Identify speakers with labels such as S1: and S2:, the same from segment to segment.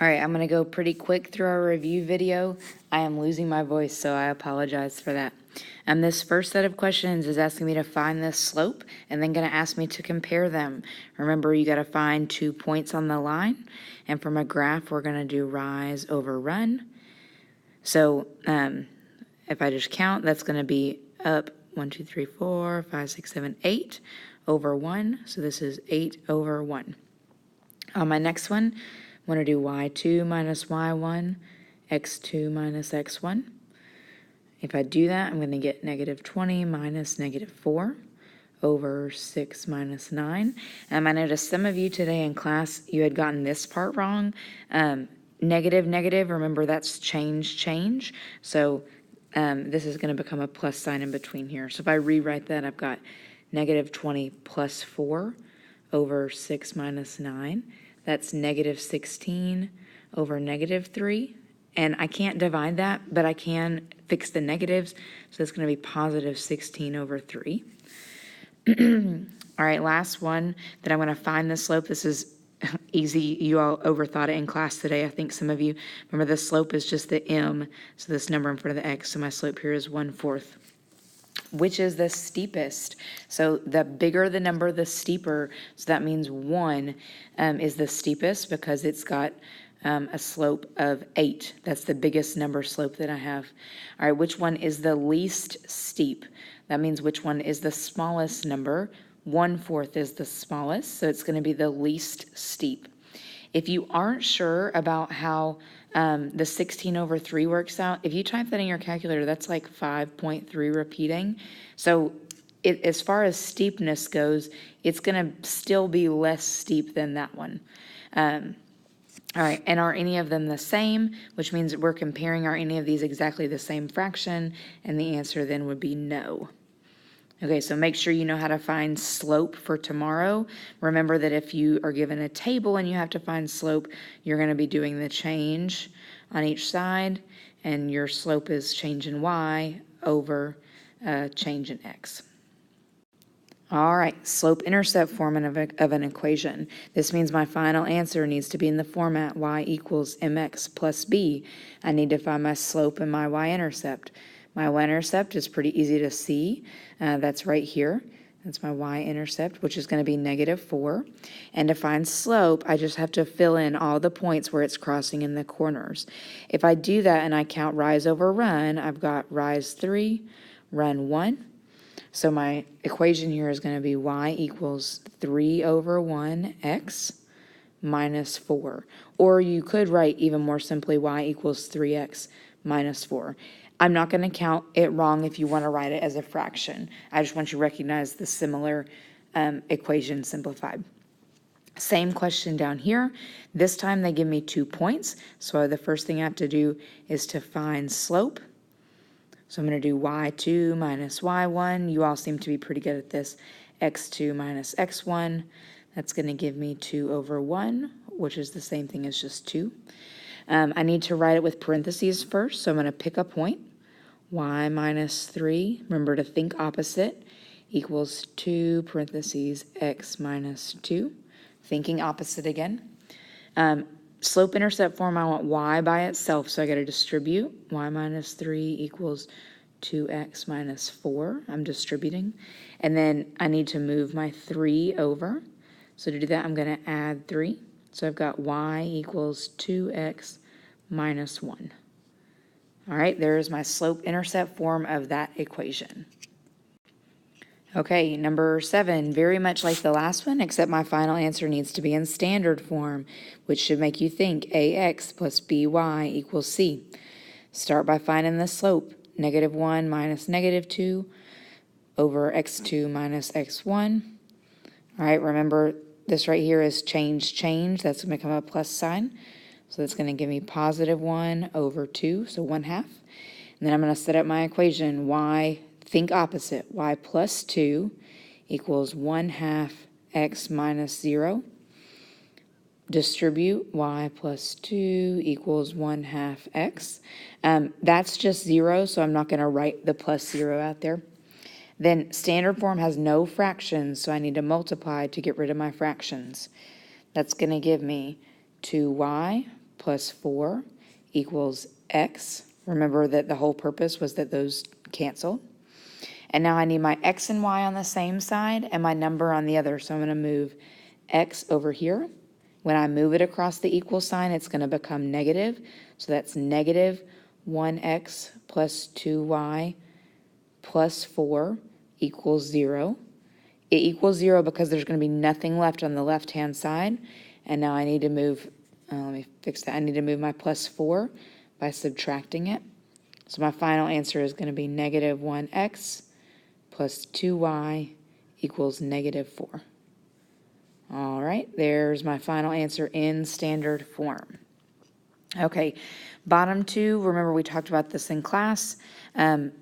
S1: All right, I'm going to go pretty quick through our review video. I am losing my voice, so I apologize for that. This first set of questions is asking me to find the slope and then going to ask me to compare them. Remember, you got to find 2 points on the line. And from a graph, we're going to do rise over run. So if I just count, that's going to be up 1, 2, 3, 4, 5, 6, 7, 8 over 1. So this is 8 over 1. On my next one, I'm going to do y2 minus y1, x2 minus x1. If I do that, I'm going to get negative 20 minus negative 4 over 6 minus 9. I noticed some of you today in class, you had gotten this part wrong. Negative, negative, remember that's change. So this is going to become a plus sign in between here. So if I rewrite that, I've got negative 20 plus 4 over 6 minus 9. That's negative 16 over negative 3. And I can't divide that, but I can fix the negatives. So it's going to be positive 16 over 3. All right, last one that I'm going to find the slope. This is easy. You all overthought it in class today. I think some of you remember the slope is just the m. So this number in front of the x. So my slope here is 1/4. Which is the steepest? So the bigger the number, the steeper. So that means 1 is the steepest because it's got a slope of 8. That's the biggest number slope that I have. All right, which one is the least steep? That means which one is the smallest number? 1/4 is the smallest, so it's going to be the least steep. If you aren't sure about how the 16 over 3 works out, if you type that in your calculator, that's like 5.3 repeating. So as far as steepness goes, it's going to still be less steep than that one. All right, and are any of them the same? Which means we're comparing, are any of these exactly the same fraction? And the answer then would be no. Okay, so make sure you know how to find slope for tomorrow. Remember that if you are given a table and you have to find slope, you're going to be doing the change on each side, and your slope is change in y over change in x. All right, slope-intercept form of an equation. This means my final answer needs to be in the format y equals mx plus b. I need to find my slope and my y-intercept. My y-intercept is pretty easy to see. That's right here. That's my y-intercept, which is going to be negative 4. And to find slope, I just have to fill in all the points where it's crossing in the corners. If I do that and I count rise over run, I've got rise 3, run 1. So my equation here is going to be y equals 3 over 1x minus 4. Or you could write even more simply y equals 3x minus 4. I'm not going to count it wrong if you want to write it as a fraction. I just want you to recognize the similar equation simplified. Same question down here. This time they give me 2 points. So the first thing I have to do is to find slope. So I'm going to do y2 minus y1. You all seem to be pretty good at this. x2 minus x1. That's going to give me 2 over 1, which is the same thing as just 2. I need to write it with parentheses first, so I'm going to pick a point. Y minus 3, remember to think opposite, equals 2 parentheses x minus 2. Thinking opposite again. Slope-intercept form, I want y by itself, so I got to distribute. Y minus 3 equals 2x minus 4. I'm distributing. And then I need to move my 3 over. So to do that, I'm going to add 3. So I've got y equals 2x minus 1. All right, there's my slope-intercept form of that equation. Okay, number 7, very much like the last one, except my final answer needs to be in standard form, which should make you think ax plus by equals c. Start by finding the slope, negative 1 minus negative 2 over x2 minus x1. All right, remember this right here is change. That's going to become a plus sign. So that's going to give me positive 1 over 2, so 1/2. And then I'm going to set up my equation, y, think opposite, y plus 2 equals 1/2 x minus 0. Distribute y plus 2 equals 1/2 x. That's just 0, so I'm not going to write the plus 0 out there. Then standard form has no fractions, so I need to multiply to get rid of my fractions. That's going to give me 2y plus 4 equals x. Remember that the whole purpose was that those cancel. And now I need my x and y on the same side and my number on the other. So I'm going to move x over here. When I move it across the equal sign, it's going to become negative. So that's negative 1x plus 2y plus 4 equals 0. It equals 0 because there's going to be nothing left on the left-hand side. And now I need to move, let me fix that. I need to move my plus 4 by subtracting it. So my final answer is going to be negative 1x plus 2y equals negative 4. All right, there's my final answer in standard form. Okay, bottom two, remember we talked about this in class.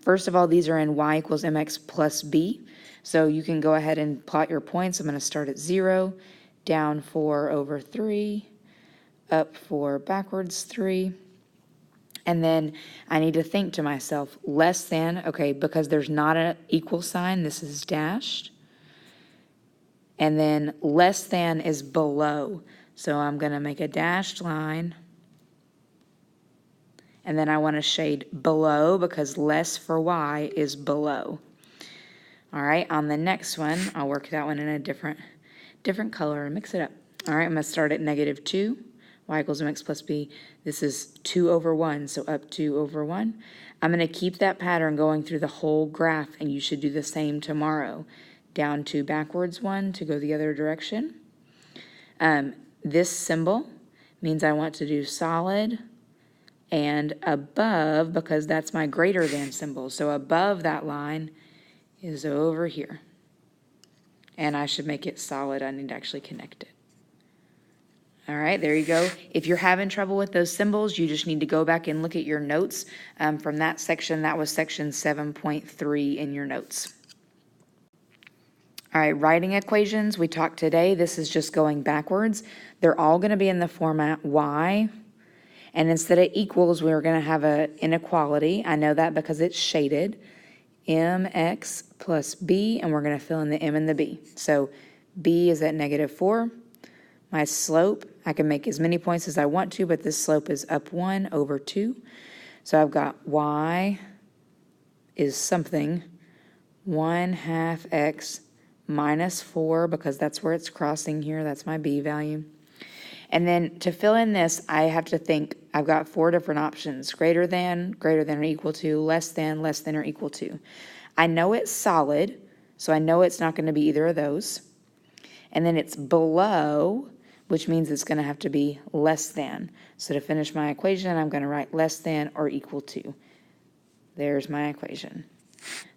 S1: First of all, these are in y equals mx plus b. So you can go ahead and plot your points. I'm going to start at 0, down 4 over 3, up 4 backwards 3. And then I need to think to myself, less than, okay, because there's not an equal sign, this is dashed. And then less than is below. So I'm going to make a dashed line. And then I want to shade below because less for y is below. All right, on the next one, I'll work that one in a different color and mix it up. All right, I'm going to start at negative 2, y equals mx plus b. This is 2 over 1, so up 2 over 1. I'm going to keep that pattern going through the whole graph, and you should do the same tomorrow. Down 2 backwards 1 to go the other direction. This symbol means I want to do solid and above because that's my greater than symbol. So above that line is over here. And I should make it solid. I need to actually connect it. All right, there you go. If you're having trouble with those symbols, you just need to go back and look at your notes from that section. That was section 7.3 in your notes. All right, writing equations, we talked today. This is just going backwards. They're all going to be in the format y. And instead of equals, we're going to have an inequality. I know that because it's shaded. mx plus b, and we're going to fill in the m and the b. So b is at negative 4. My slope, I can make as many points as I want to, but this slope is up 1 over 2. So I've got y is something 1/2 x minus 4, because that's where it's crossing here. That's my b value. And then to fill in this, I have to think, I've got 4 different options: greater than or equal to, less than or equal to. I know it's solid, so I know it's not going to be either of those. And then it's below, which means it's going to have to be less than. So to finish my equation, I'm going to write less than or equal to. There's my equation.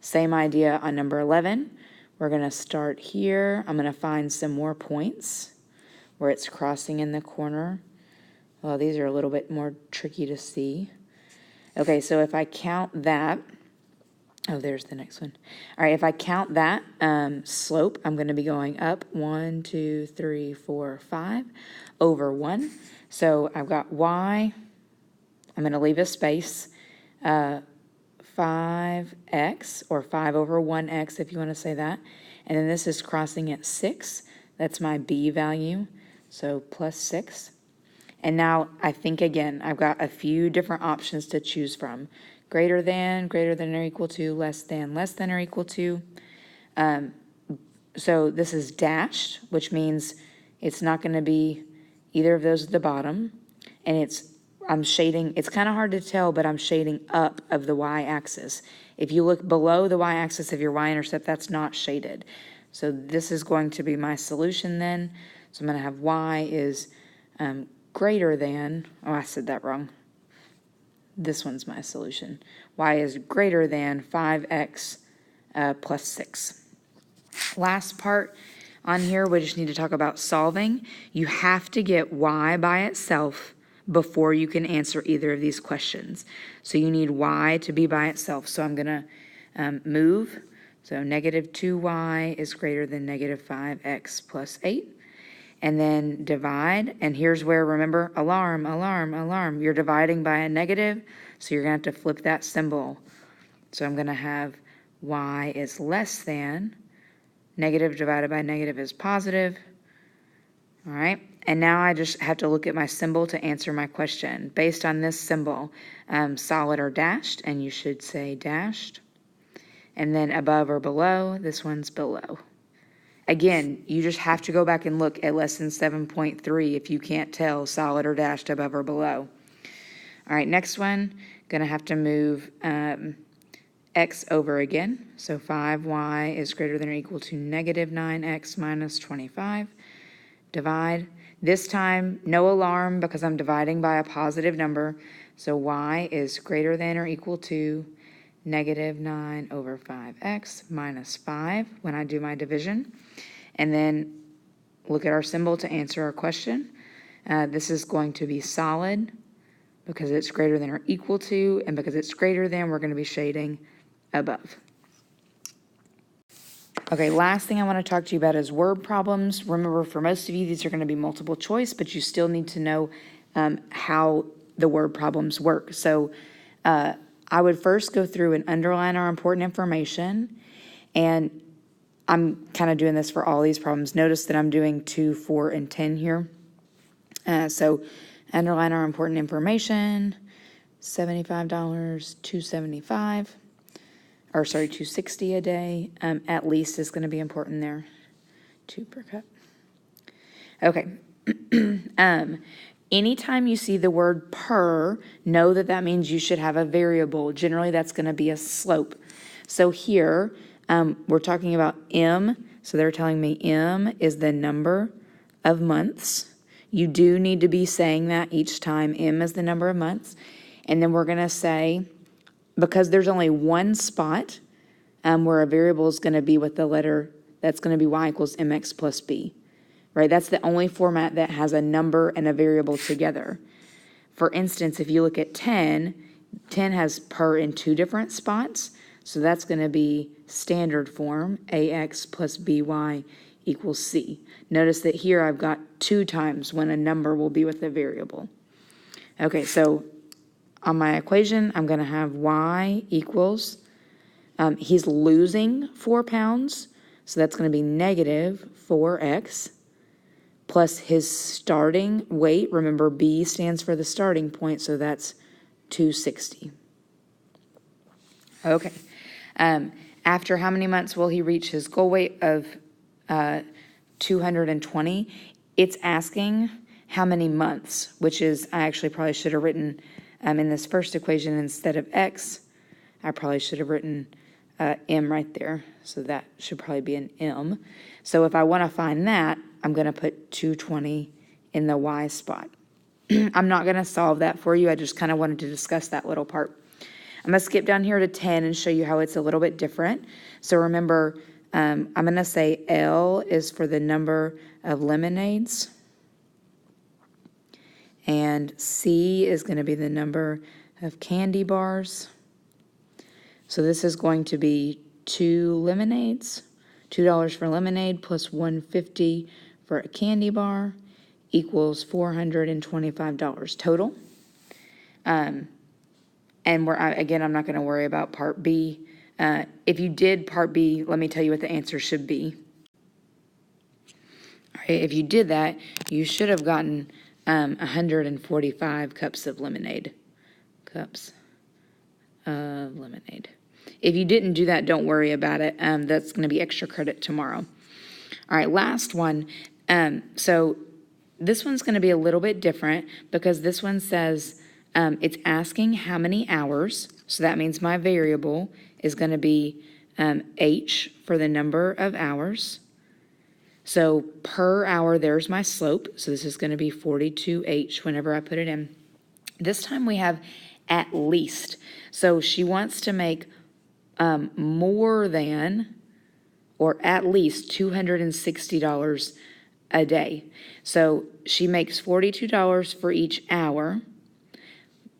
S1: Same idea on number 11. We're going to start here. I'm going to find some more points where it's crossing in the corner. Well, these are a little bit more tricky to see. Okay, so if I count that, oh, there's the next one. All right, if I count that slope, I'm going to be going up 1, 2, 3, 4, 5 over 1. So I've got y. I'm going to leave a space. 5x, or 5 over 1x if you want to say that. And then this is crossing at 6. That's my b value, so plus 6. And now I think again, I've got a few different options to choose from. Greater than or equal to, less than or equal to. So this is dashed, which means it's not going to be either of those at the bottom. And I'm shading, it's kind of hard to tell, but I'm shading up of the y-axis. If you look below the y-axis of your y-intercept, that's not shaded. So this is going to be my solution then. So I'm going to have y is greater than, oh, I said that wrong. This one's my solution. Y is greater than 5x plus 6. Last part on here, we just need to talk about solving. You have to get y by itself before you can answer either of these questions. So you need y to be by itself. So I'm going to move. So negative 2y is greater than negative 5x plus 8. And then divide. And here's where, remember, alarm, alarm, alarm. You're dividing by a negative, so you're going to have to flip that symbol. So I'm going to have y is less than. Negative divided by negative is positive. All right, and now I just have to look at my symbol to answer my question. Based on this symbol, solid or dashed, and you should say dashed. And then above or below, this one's below. Again, you just have to go back and look at lesson 7.3 if you can't tell solid or dashed, above or below. All right, next one, gonna have to move x over again. So 5y is greater than or equal to negative 9x minus 25. Divide. This time, no alarm because I'm dividing by a positive number. So y is greater than or equal to negative 9 over 5x minus 5 when I do my division. And then look at our symbol to answer our question. This is going to be solid because it's greater than or equal to, and because it's greater than, we're going to be shading above. Okay, last thing I want to talk to you about is word problems. Remember, for most of you, these are going to be multiple choice, but you still need to know how the word problems work. So I would first go through and underline our important information, and I'm kind of doing this for all these problems. Notice that I'm doing 2, 4, and 10 here. So underline our important information, $75, $275. Or sorry, $2.60 a day. At least is going to be important there. 2 per cup. Okay. Anytime you see the word per, know that that means you should have a variable. Generally, that's going to be a slope. So here, we're talking about M. So they're telling me M is the number of months. You do need to be saying that each time. M is the number of months. And then we're going to say, because there's only one spot where a variable is going to be with the letter, that's going to be y equals mx plus b, right? That's the only format that has a number and a variable together. For instance, if you look at 10, 10 has per in 2 different spots, so that's going to be standard form, ax plus by equals c. Notice that here I've got 2 times when a number will be with a variable. Okay, so on my equation, I'm going to have y equals, he's losing 4 pounds, so that's going to be negative 4x, plus his starting weight. Remember, B stands for the starting point, so that's 260. Okay. After how many months will he reach his goal weight of 220? It's asking how many months, which is, I actually probably should have written in this first equation, instead of x, I probably should have written m right there. So that should probably be an m. So if I want to find that, I'm going to put 220 in the y spot. I'm not going to solve that for you. I just kind of wanted to discuss that little part. I'm going to skip down here to 10 and show you how it's a little bit different. So remember, I'm going to say L is for the number of lemonades. And C is going to be the number of candy bars. So this is going to be 2 lemonades, $2 for lemonade plus $1.50 for a candy bar equals $425 total. And again, I'm not going to worry about part B. If you did part B, let me tell you what the answer should be. All right, if you did that, you should have gotten 145 cups of lemonade. Cups of lemonade. If you didn't do that, don't worry about it. That's going to be extra credit tomorrow. All right, last one. So this one's going to be a little bit different because this one says it's asking how many hours. So that means my variable is going to be h for the number of hours. So per hour, there's my slope. So this is going to be 42h whenever I put it in. This time we have at least. So she wants to make more than or at least $260 a day. So she makes $42 for each hour,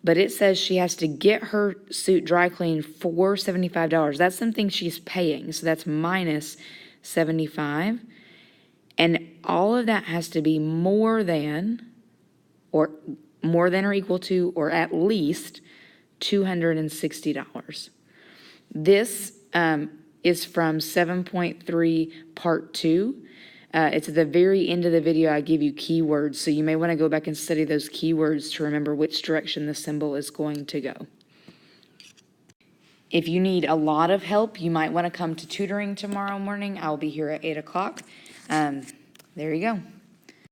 S1: but it says she has to get her suit dry cleaned for $75. That's something she's paying. So that's minus $75. And all of that has to be more than or equal to or at least $260. This is from 7.3 part 2. It's at the very end of the video, I give you keywords, so you may want to go back and study those keywords to remember which direction the symbol is going to go. If you need a lot of help, you might want to come to tutoring tomorrow morning. I'll be here at 8 o'clock. There you go.